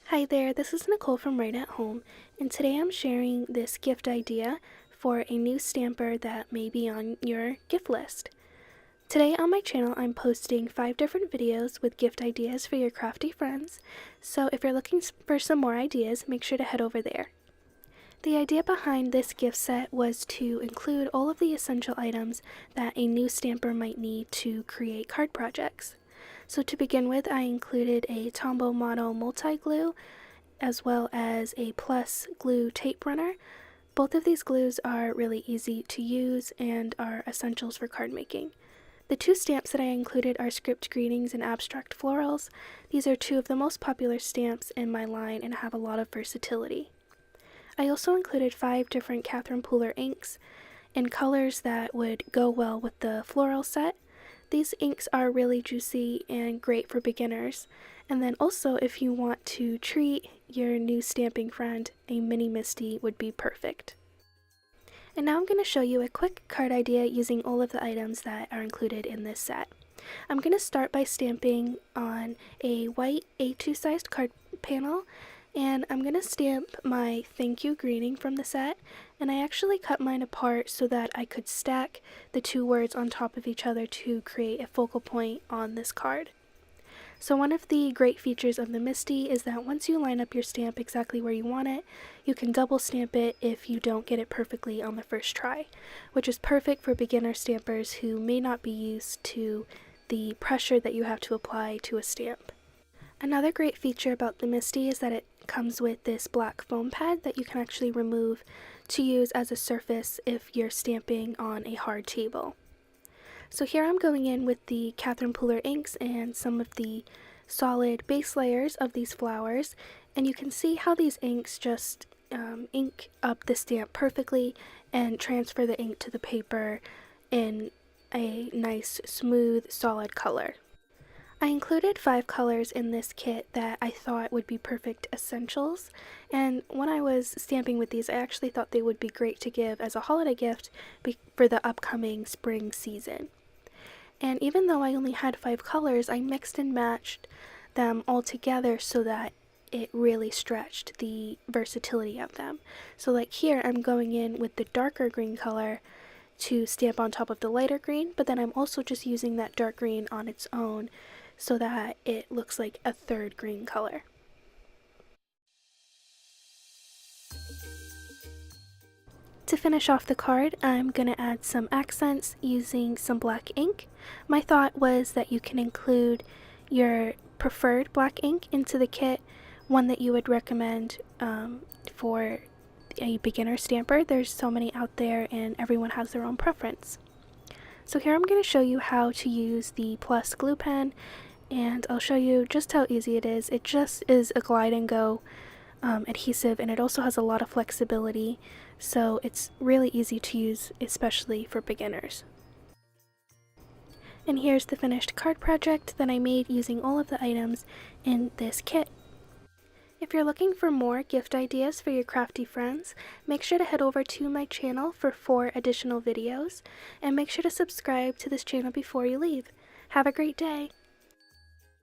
Hi there, this is Nicole from Right at Home, and today I'm sharing this gift idea for a new stamper that may be on your gift list. Today on my channel I'm posting 5 different videos with gift ideas for your crafty friends, so if you're looking for some more ideas, make sure to head over there. The idea behind this gift set was to include all of the essential items that a new stamper might need to create card projects. So to begin with, I included a Tombow Model multi-glue as well as a plus glue tape runner. Both of these glues are really easy to use and are essentials for card making. The 2 stamps that I included are Script Greetings and Abstract Florals. These are 2 of the most popular stamps in my line and have a lot of versatility. I also included 5 different Catherine Pooler inks in colors that would go well with the floral set. These inks are really juicy and great for beginners. And then also, if you want to treat your new stamping friend, a mini MISTI would be perfect. And now I'm going to show you a quick card idea using all of the items that are included in this set. I'm going to start by stamping on a white A2 sized card panel, and I'm going to stamp my thank you greeting from the set, and I actually cut mine apart so that I could stack the 2 words on top of each other to create a focal point on this card. So one of the great features of the MISTI is that once you line up your stamp exactly where you want it, you can double stamp it if you don't get it perfectly on the first try, which is perfect for beginner stampers who may not be used to the pressure that you have to apply to a stamp. Another great feature about the MISTI is that it comes with this black foam pad that you can actually remove to use as a surface if you're stamping on a hard table. So here I'm going in with the Catherine Pooler inks and some of the solid base layers of these flowers, and you can see how these inks just ink up the stamp perfectly and transfer the ink to the paper in a nice, smooth, solid color. I included 5 colors in this kit that I thought would be perfect essentials, and when I was stamping with these I actually thought they would be great to give as a holiday gift for the upcoming spring season. And even though I only had 5 colors, I mixed and matched them all together so that it really stretched the versatility of them. So like here I'm going in with the darker green color to stamp on top of the lighter green, but then I'm also just using that dark green on its own so that it looks like a 3rd green color. To finish off the card, I'm going to add some accents using some black ink. My thought was that you can include your preferred black ink into the kit, one that you would recommend for a beginner stamper. There's so many out there and everyone has their own preference. So here I'm going to show you how to use the plus glue pen, and I'll show you just how easy it is. It just is a glide and go adhesive, and it also has a lot of flexibility, so it's really easy to use, especially for beginners. And here's the finished card project that I made using all of the items in this kit. If you're looking for more gift ideas for your crafty friends, make sure to head over to my channel for 4 additional videos, and make sure to subscribe to this channel before you leave. Have a great day!